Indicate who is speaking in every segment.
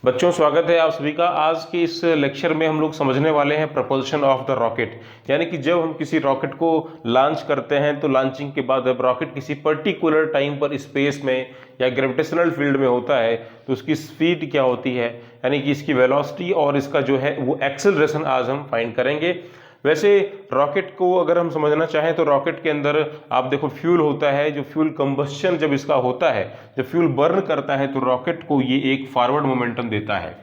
Speaker 1: बच्चों, स्वागत है आप सभी का। आज के इस लेक्चर में हम लोग समझने वाले हैं प्रपल्शन ऑफ द रॉकेट। यानी कि जब हम किसी रॉकेट को लॉन्च करते हैं तो लॉन्चिंग के बाद जब रॉकेट किसी पर्टिकुलर टाइम पर स्पेस में या ग्रेविटेशनल फील्ड में होता है तो उसकी स्पीड क्या होती है, यानी कि इसकी वेलोसिटी और इसका जो है वो एक्सेलरेशन आज हम फाइंड करेंगे। वैसे रॉकेट को अगर हम समझना चाहें तो रॉकेट के अंदर आप देखो फ्यूल होता है। जो फ्यूल कंबस्शन जब इसका होता है, जब फ्यूल बर्न करता है तो रॉकेट को ये एक फॉरवर्ड मोमेंटम देता है।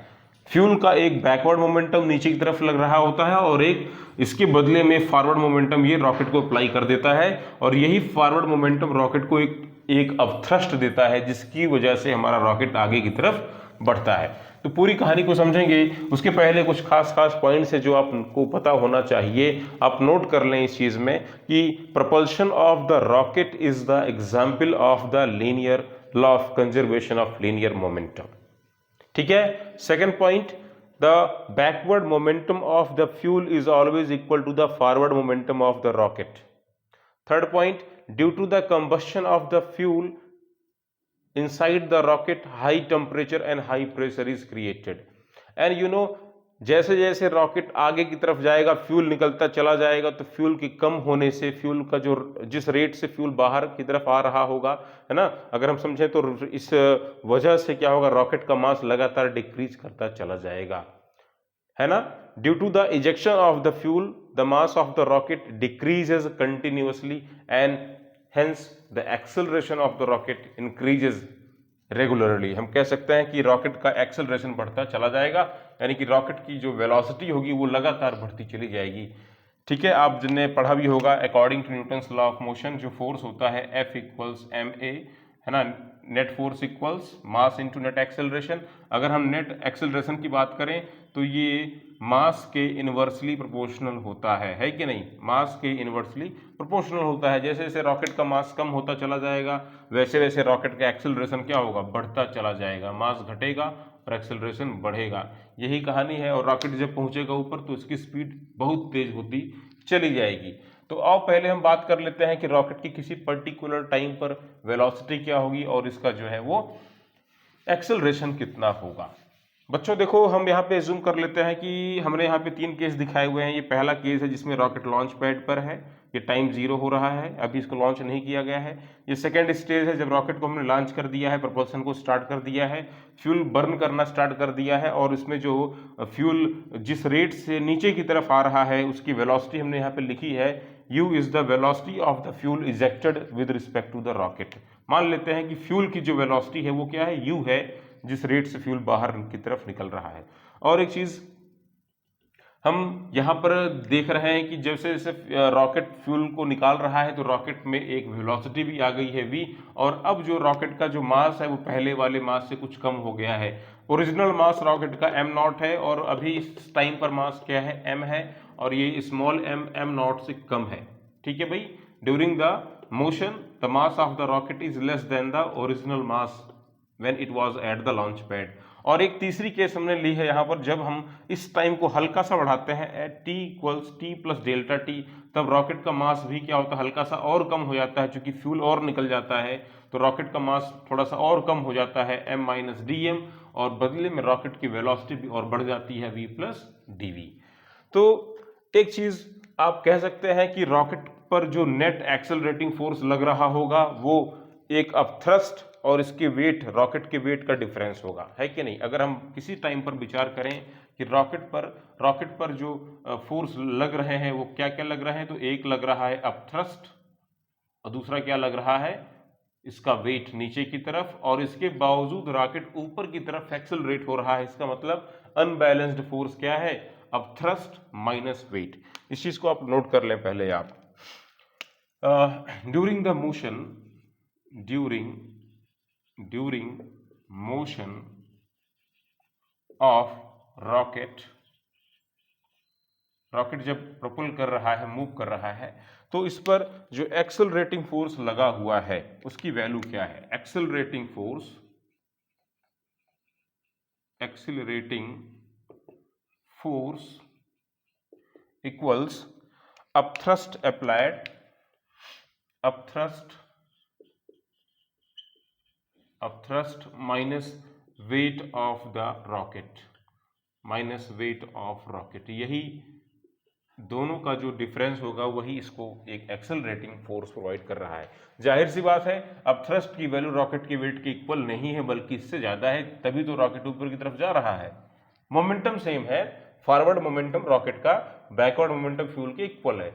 Speaker 1: फ्यूल का एक बैकवर्ड मोमेंटम नीचे की तरफ लग रहा होता है और एक इसके बदले में फॉरवर्ड मोमेंटम ये रॉकेट को अप्लाई कर देता है, और यही फॉरवर्ड मोमेंटम रॉकेट को एक अपथ्रस्ट देता है, जिसकी वजह से हमारा रॉकेट आगे की तरफ बढ़ता है। तो पूरी कहानी को समझेंगे उसके पहले कुछ खास खास पॉइंट्स है जो आपको पता होना चाहिए। आप नोट कर लें इस चीज में कि propulsion of the rocket is the example of the linear law of conservation of linear momentum. ठीक है। Second point, the backward momentum of the fuel is always equal to the forward momentum of the rocket. Third point, due to the combustion of the fuel inside the rocket high temperature and high pressure is created। and you know, जैसे जैसे rocket आगे की तरफ जाएगा fuel निकलता चला जाएगा तो फ्यूल के कम होने से फ्यूल का जो जिस रेट से फ्यूल बाहर की तरफ आ रहा होगा, है ना, अगर हम समझें तो इस वजह से क्या होगा, रॉकेट का मास लगातार डिक्रीज करता चला जाएगा, है ना। Due to the ejection of the fuel the mass of the rocket decreases continuously and hence the acceleration of the rocket increases regularly. हम कह सकते हैं कि रॉकेट का एक्सेलरेशन बढ़ता चला जाएगा, यानी कि रॉकेट की जो वेलोसिटी होगी वो लगातार बढ़ती चली जाएगी। ठीक है, आप जिन्हें पढ़ा भी होगा, according to Newton's law of motion जो फोर्स होता है F इक्वल्स एम ए, है ना, net force equals mass into net acceleration. अगर हम नेट एक्सेलरेशन की बात करें तो ये मास के इनवर्सली प्रोपोर्शनल होता है कि नहीं, मास के इनवर्सली प्रोपोर्शनल होता है। जैसे जैसे रॉकेट का मास कम होता चला जाएगा वैसे वैसे रॉकेट का एक्सेलरेशन क्या होगा, बढ़ता चला जाएगा। मास घटेगा और एक्सेलरेशन बढ़ेगा, यही कहानी है। और रॉकेट जब पहुंचेगा ऊपर तो इसकी स्पीड बहुत तेज होती चली जाएगी। तो आओ पहले हम बात कर लेते हैं कि रॉकेट की किसी पर्टिकुलर टाइम पर वेलोसिटी क्या होगी और इसका जो है वो एक्सेलरेशन कितना होगा। बच्चों देखो, हम यहाँ पे जूम कर लेते हैं कि हमने यहाँ पे 3 केस दिखाए हुए हैं। ये पहला केस है जिसमें रॉकेट लॉन्च पैड पर है, ये टाइम 0 हो रहा है, अभी इसको लॉन्च नहीं किया गया है। ये सेकेंड स्टेज है जब रॉकेट को हमने लॉन्च कर दिया है, प्रपोल्सन को स्टार्ट कर दिया है, फ्यूल बर्न करना स्टार्ट कर दिया है, और इसमें जो फ्यूल जिस रेट से नीचे की तरफ आ रहा है उसकी वेलोसिटी हमने यहाँ पे लिखी है, u is the velocity of the fuel ejected with respect to the rocket. मान लेते हैं कि फ्यूल की जो वेलोसिटी है वो क्या है, u है, जिस रेट से फ्यूल बाहर की तरफ निकल रहा है। और एक चीज हम यहाँ पर देख रहे हैं कि जैसे जैसे रॉकेट फ्यूल को निकाल रहा है तो रॉकेट में एक वेलोसिटी भी आ गई है v, और अब जो रॉकेट का जो मास है वो पहले वाले मास से कुछ कम हो गया है। ओरिजिनल मास रॉकेट का m नॉट है और अभी इस टाइम पर मास क्या है, m है, और ये स्मॉल m नॉट से कम है। ठीक है भाई, during the motion the mass of the rocket is less than the original mass when it was at the launch pad। और एक तीसरी केस हमने ली है यहाँ पर, जब हम इस टाइम को हल्का सा बढ़ाते हैं at t equals T plus delta T, तब रॉकेट का मास भी क्या होता है, हल्का सा और कम हो जाता है, क्योंकि फ्यूल और निकल जाता है तो रॉकेट का मास थोड़ा सा और कम हो जाता है m माइनस डी एम, और बदले में रॉकेट की वेलोसिटी भी और बढ़ जाती है v प्लस डी वी। तो एक चीज आप कह सकते हैं कि रॉकेट पर जो नेट एक्सेलरेटिंग फोर्स लग रहा होगा वो एक अपथ्रस्ट और इसके वेट, रॉकेट के वेट का डिफरेंस होगा, है कि नहीं। अगर हम किसी टाइम पर विचार करें कि रॉकेट पर जो फोर्स लग रहे हैं वो क्या क्या लग रहे हैं, तो एक लग रहा है अपथ्रस्ट और दूसरा क्या लग रहा है, इसका वेट नीचे की तरफ, और इसके बावजूद रॉकेट ऊपर की तरफ एक्सेलरेट हो रहा है। इसका मतलब अनबैलेंस्ड फोर्स क्या है, अपथ्रस्ट माइनस वेट। इस चीज को आप नोट कर लें पहले आप। During the motion during motion of rocket जब प्रोपल कर रहा है, मूव कर रहा है, तो इस पर जो एक्सेलरेटिंग फोर्स लगा हुआ है उसकी वैल्यू क्या है। Accelerating force equals upthrust applied, upthrust minus weight of the rocket minus weight of rocket, यही दोनों का जो डिफरेंस होगा वही इसको एक एक्सेलरेटिंग फोर्स प्रोवाइड कर रहा है। जाहिर सी बात है, अब थ्रस्ट की वैल्यू रॉकेट के वेट के इक्वल नहीं है बल्कि इससे ज्यादा है, तभी तो रॉकेट ऊपर की तरफ जा रहा है। मोमेंटम सेम है, फॉरवर्ड मोमेंटम रॉकेट का बैकवर्ड मोमेंटम फ्यूल के इक्वल है।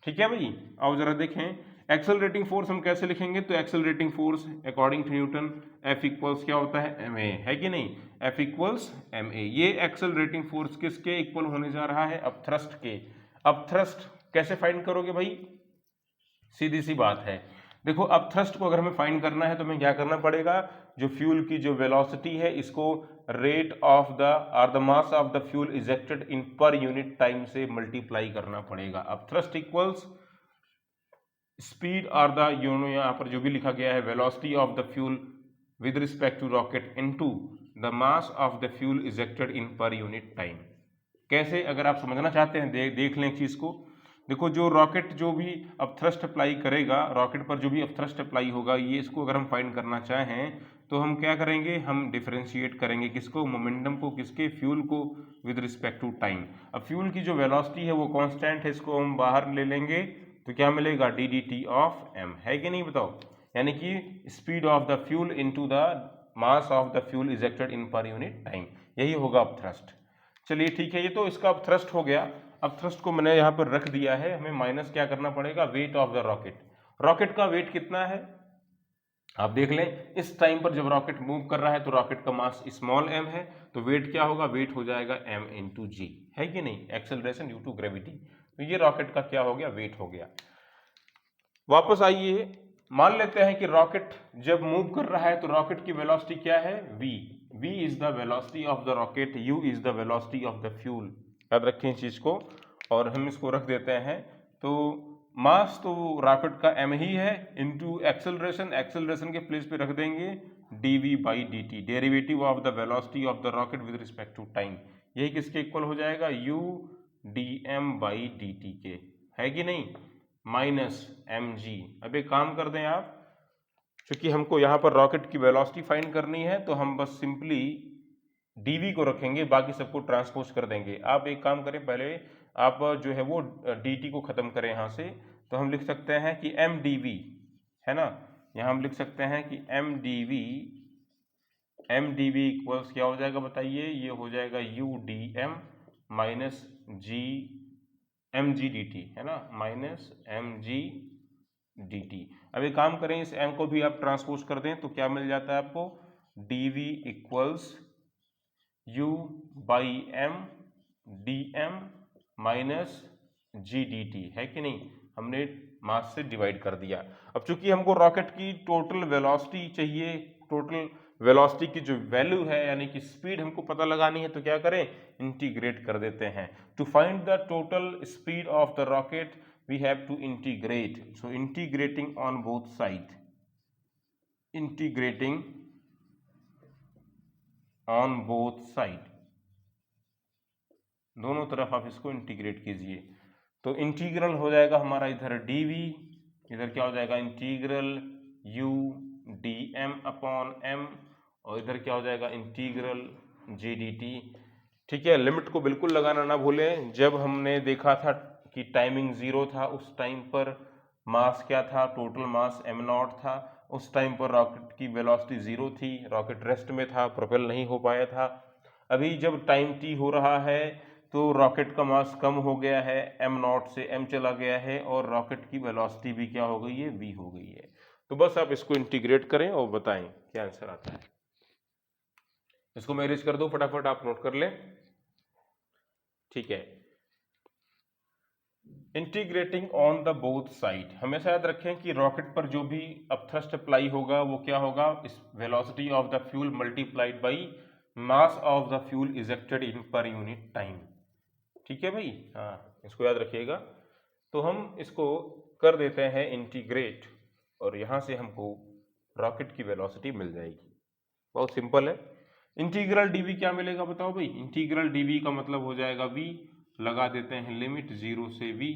Speaker 1: ठीक है भाई, आओ जरा देखें एक्सेलरेटिंग फोर्स हम कैसे लिखेंगे। तो accelerating force according to Newton F equals क्या होता है, ma, है कि नहीं, F इक्वल्स ma। ये एक्सेलरेटिंग फोर्स किसके इक्वल होने जा रहा है, अब थ्रस्ट के। अब थ्रस्ट कैसे फाइंड करोगे भाई, सीधी सी बात है। देखो अब थ्रस्ट को अगर हमें फाइंड करना है तो हमें क्या करना पड़ेगा, जो फ्यूल की जो वेलोसिटी है इसको रेट ऑफ द और the mass of the fuel ejected in per unit time से मल्टीप्लाई करना पड़ेगा। अब थ्रस्ट इक्वल्स स्पीड और द यहाँ पर जो भी लिखा गया है velocity of the fuel with respect to rocket into the mass of the fuel ejected in per unit time. कैसे, अगर आप समझना चाहते हैं देख लें एक चीज को। देखो जो रॉकेट जो भी अब थ्रस्ट अप्लाई करेगा, रॉकेट पर जो भी अब थ्रस्ट अप्लाई होगा, ये इसको अगर हम फाइंड करना चाहें तो हम क्या करेंगे, हम डिफरेंशिएट करेंगे किसको, मोमेंटम को, किसके, फ्यूल को विद रिस्पेक्ट टू टाइम। अब फ्यूल की जो वेलोसिटी है वो कांस्टेंट है, इसको हम बाहर ले लेंगे तो क्या मिलेगा, D D T of M, है कि नहीं बताओ। यानी कि speed of the fuel into the mass of the fuel ejected in per unit time, यही होगा अब थ्रस्ट। चलिए ठीक है, ये तो इसका अब थ्रस्ट हो गया। अब थ्रस्ट को मैंने यहाँ पर रख दिया है, हमें माइनस क्या करना पड़ेगा, weight of the rocket. Rocket का वेट कितना है, आप देख लें, इस टाइम पर जब रॉकेट मूव कर रहा है तो रॉकेट का मास स्मॉल m है, तो वेट क्या होगा, वेट हो जाएगा m इंटू जी, है कि नहीं, एक्सेलरेशन ड्यू टू ग्रेविटी। तो ये रॉकेट का क्या हो गया, वेट हो गया। वापस आइए, मान लेते हैं कि रॉकेट जब मूव कर रहा है तो रॉकेट की वेलोसिटी क्या है, v is the velocity of the rocket, u is the velocity of the fuel. याद रखें इस चीज को, और हम इसको रख देते हैं। तो मास तो रॉकेट का m ही है इंटू एक्सेलरेशन, एक्सेलरेशन के प्लेस पे रख देंगे dv by dt, derivative of the velocity of the rocket with respect to time. यही किसके इक्वल हो जाएगा, u dm बाई dt के, है कि नहीं, माइनस mg। अब एक काम कर दें आप, क्योंकि हमको यहाँ पर रॉकेट की वेलोसिटी फाइंड करनी है तो हम बस सिंपली dv को रखेंगे, बाकी सबको ट्रांसपोज कर देंगे। आप एक काम करें, पहले आप जो है वो dt को खत्म करें यहाँ से, तो हम लिख सकते हैं कि mdv, है ना, यहाँ हम लिख सकते हैं कि mdv इक्वल्स क्या हो जाएगा बताइए, ये हो जाएगा udm माइनस जी mg dt, है ना, माइनस mg dt। अब एक काम करें, इस m को भी आप ट्रांसपोज कर दें तो क्या मिल जाता है आपको, dv equals u by m dm minus G D T, है कि नहीं, हमने मास से डिवाइड कर दिया। अब चूंकि हमको रॉकेट की टोटल वेलोसिटी चाहिए, टोटल वेलोसिटी की जो वैल्यू है यानी कि स्पीड हमको पता लगानी है, तो क्या करें, इंटीग्रेट कर देते हैं। To find the total speed of the rocket we have to integrate, so integrating on both side, integrating on both side, दोनों तरफ आप इसको इंटीग्रेट कीजिए। तो इंटीग्रल हो जाएगा हमारा इधर dv, इधर क्या हो जाएगा, integral u dm upon m, और इधर क्या हो जाएगा, इंटीग्रल जी डी टी। ठीक है, लिमिट को बिल्कुल लगाना ना भूलें। जब हमने देखा था कि टाइमिंग 0 था, उस टाइम पर मास क्या था, टोटल मास m0 था। उस टाइम पर रॉकेट की वेलोसिटी 0 थी, रॉकेट रेस्ट में था, प्रोपेल नहीं हो पाया था। अभी जब टाइम t हो रहा है तो रॉकेट का मास कम हो गया है, m0 से m चला गया है, और रॉकेट की वेलोसिटी भी क्या हो गई है, v हो गई है। तो बस आप इसको इंटीग्रेट करें और बताएं क्या आंसर आता है। इसको मैं इरेज कर दूं, फटाफट आप नोट कर लें। ठीक है, integrating on the both side, हमेशा याद रखें कि रॉकेट पर जो भी अब थ्रस्ट अप्लाई होगा वो क्या होगा, इस velocity of the fuel multiplied by mass of the fuel ejected in per unit time. ठीक है भाई, हाँ इसको याद रखिएगा। तो हम इसको कर देते हैं इंटीग्रेट, और यहां से हमको रॉकेट की वेलोसिटी मिल जाएगी। बहुत सिंपल है। इंटीग्रल डीवी क्या मिलेगा बताओ भाई, इंटीग्रल डीवी का मतलब हो जाएगा v, लगा देते हैं लिमिट 0 से v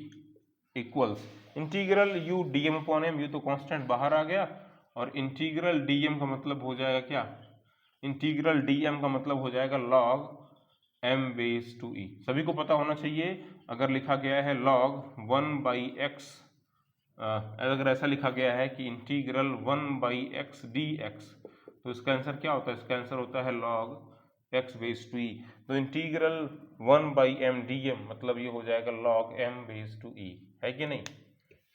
Speaker 1: equals integral u dm upon m, you तो कांस्टेंट बाहर आ गया, और इंटीग्रल dm का मतलब हो जाएगा क्या, इंटीग्रल dm का मतलब हो जाएगा log m base to e। सभी को पता होना चाहिए, अगर लिखा गया है log 1/x, अगर ऐसा लिखा गया है कि इंटीग्रल 1/x dx, तो इसका आंसर क्या होता है? इसका आंसर होता है log x base to e। तो इंटीग्रल 1/m dm मतलब ये हो जाएगा log m base to e, है कि नहीं?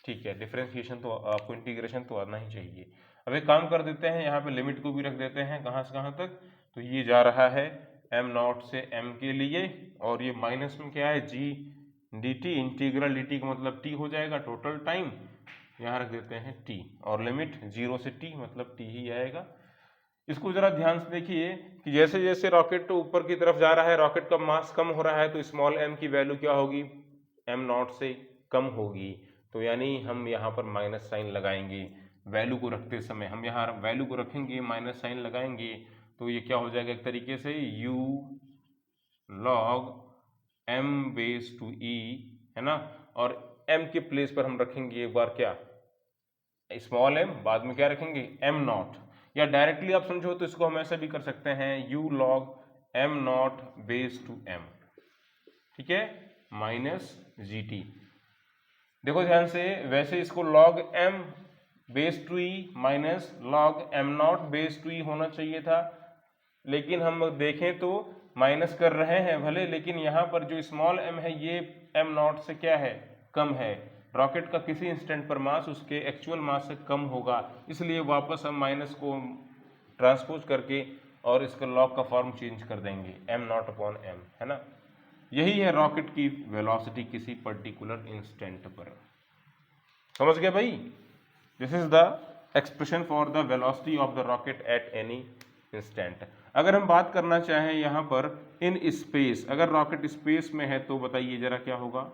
Speaker 1: ठीक है, डिफरेंशिएशन तो आपको, इंटीग्रेशन तो आना ही चाहिए। अब एक काम कर देते हैं, यहाँ पे लिमिट को भी रख देते हैं, कहाँ से कहाँ तक? तो ये जा रहा है m0 से m के लिए, और ये माइनस में क्या है? g dt, इंटीग्रल dt का मतलब t हो जाएगा, टोटल टाइम यहाँ रख देते हैं t, और लिमिट 0 से t मतलब t ही आएगा। इसको जरा ध्यान से देखिए कि जैसे जैसे रॉकेट ऊपर की तरफ जा रहा है, रॉकेट का मास कम हो रहा है, तो स्मॉल m की वैल्यू क्या होगी? m0 से कम होगी। तो यानी हम यहाँ पर माइनस साइन लगाएंगे वैल्यू को रखते समय, हम यहाँ वैल्यू को रखेंगे, माइनस साइन लगाएंगे, तो ये क्या हो जाएगा? एक तरीके से u log m base to e, है ना, और m के प्लेस पर हम रखेंगे एक बार क्या? स्मॉल m, बाद में क्या रखेंगे? m0, या डायरेक्टली आप समझो तो इसको हम ऐसा भी कर सकते हैं u log m0 base to m, ठीक है, माइनस gt। देखो ध्यान से, वैसे इसको log m base to e minus log m0 base to e होना चाहिए था, लेकिन हम देखें तो माइनस कर रहे हैं भले, लेकिन यहाँ पर जो स्मॉल m है ये m0 से क्या है? कम है। रॉकेट का किसी इंस्टेंट पर मास उसके एक्चुअल मास से कम होगा, इसलिए वापस हम माइनस को ट्रांसपोज करके और इसका लॉग का फॉर्म चेंज कर देंगे, m0/m, है ना। यही है रॉकेट की वेलोसिटी किसी पर्टिकुलर इंस्टेंट पर। समझ गए भाई? This is the expression for the velocity of the rocket at any instant. अगर हम बात करना चाहें यहाँ पर इन स्पेस, अगर रॉकेट स्पेस में है तो बताइए जरा क्या होगा?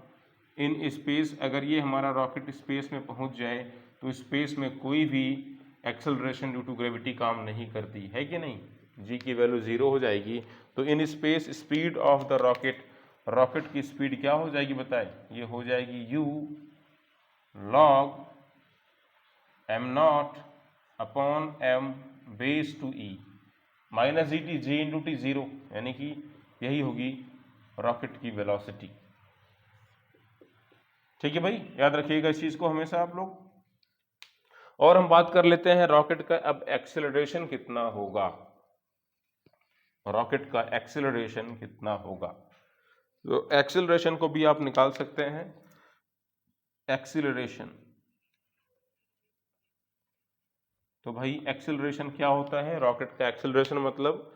Speaker 1: इन स्पेस, अगर ये हमारा रॉकेट स्पेस में पहुँच जाए तो स्पेस में कोई भी एक्सेलरेशन ड्यू टू ग्रेविटी काम नहीं करती, है कि नहीं? जी की वैल्यू 0 हो जाएगी। तो in space speed of the rocket, rocket की स्पीड क्या हो जाएगी बताए? ये हो जाएगी u log m0/m base to e minus gt, g into T 0, यानी कि यही होगी रॉकेट की वेलोसिटी। ठीक है भाई, याद रखिएगा इस चीज को हमेशा आप लोग। और हम बात कर लेते हैं रॉकेट का अब एक्सेलरेशन कितना होगा, रॉकेट का एक्सेलरेशन कितना होगा। तो एक्सेलरेशन को भी आप निकाल सकते हैं। एक्सेलरेशन, तो भाई एक्सेलरेशन क्या होता है? रॉकेट का एक्सेलरेशन मतलब,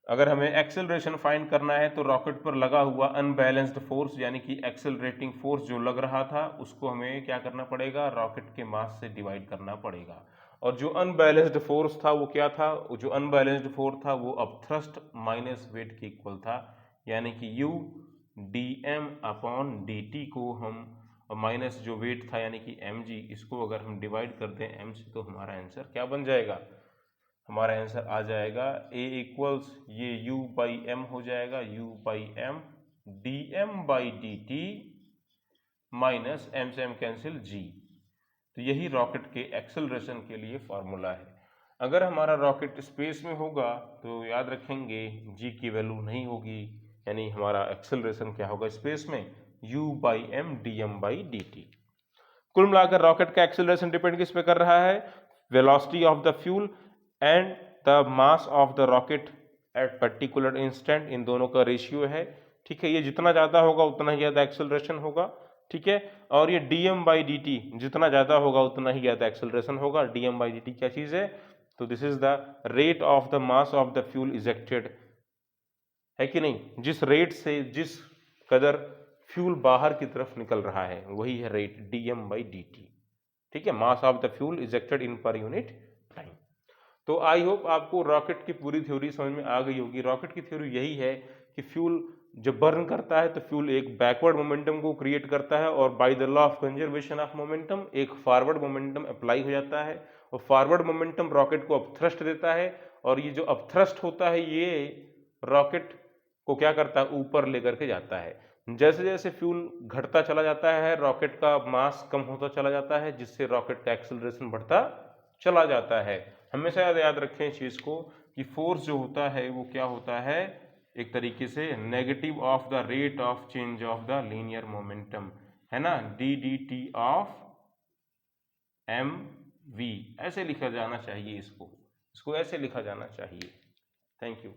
Speaker 1: अगर हमें एक्सेलरेशन फाइंड करना है तो रॉकेट पर लगा हुआ अनबैलेंस्ड फोर्स, यानी कि एक्सेलरेटिंग फोर्स जो लग रहा था उसको हमें क्या करना पड़ेगा? रॉकेट के मास से डिवाइड करना पड़ेगा। और जो अनबैलेंस्ड फोर्स था वो क्या था? जो अनबैलेंस्ड फोर्स था वो अपथ्रस्ट माइनस वेट के इक्वल था, यानी कि u dm/dt को हम, माइनस जो वेट था यानी कि mg, इसको अगर हम डिवाइड कर दें m से तो हमारा आंसर क्या बन जाएगा? हमारा आंसर आ जाएगा a इक्वल्स, ये u/m हो जाएगा, u/m dm/dt माइनस m से m कैंसिल g। तो यही रॉकेट के एक्सेलरेशन के लिए फॉर्मूला है। अगर हमारा रॉकेट स्पेस में होगा तो याद रखेंगे g की वैल्यू नहीं होगी, यानी हमारा एक्सेलरेशन क्या होगा स्पेस में? u/m dm/dt। कुल मिलाकर रॉकेट का एक्सेलरेशन डिपेंड किस पे कर रहा है? Velocity of the fuel and the mass of the rocket at particular instant, इन दोनों का रेशियो है। ठीक है, ये जितना ज़्यादा होगा उतना ही ज़्यादा एक्सेलरेशन होगा। ठीक है, और ये dm/dt जितना ज़्यादा होगा उतना ही ज़्यादा एक्सेलरेशन होगा। dm/dt क्या चीज़ है? तो this is the rate of the mass of the fuel ejected, है कि नहीं? जिस रेट से जिस कदर फ्यूल बाहर की तरफ निकल रहा है वही है रेट, dm/dt। ठीक है, मास of the fuel ejected in per unit time. तो आई होप आपको रॉकेट की पूरी थ्योरी समझ में आ गई होगी। रॉकेट की थ्योरी यही है कि फ्यूल जब बर्न करता है तो फ्यूल एक बैकवर्ड मोमेंटम को क्रिएट करता है, और by the law of conservation of momentum एक फॉरवर्ड मोमेंटम अप्लाई हो जाता है, और फॉरवर्ड मोमेंटम रॉकेट को अपथ्रस्ट देता है, और ये जो अपथ्रस्ट होता है ये रॉकेट को क्या करता है? ऊपर लेकर के जाता है। जैसे जैसे फ्यूल घटता चला जाता है रॉकेट का मास कम होता चला जाता है, जिससे रॉकेट का एक्सेलरेशन बढ़ता चला जाता है। हमेशा याद रखें इस चीज़ को कि फोर्स जो होता है वो क्या होता है, एक तरीके से negative of the rate of change of the linear momentum, है ना, D D T of M V, ऐसे लिखा जाना चाहिए इसको ऐसे लिखा जाना चाहिए। Thank you.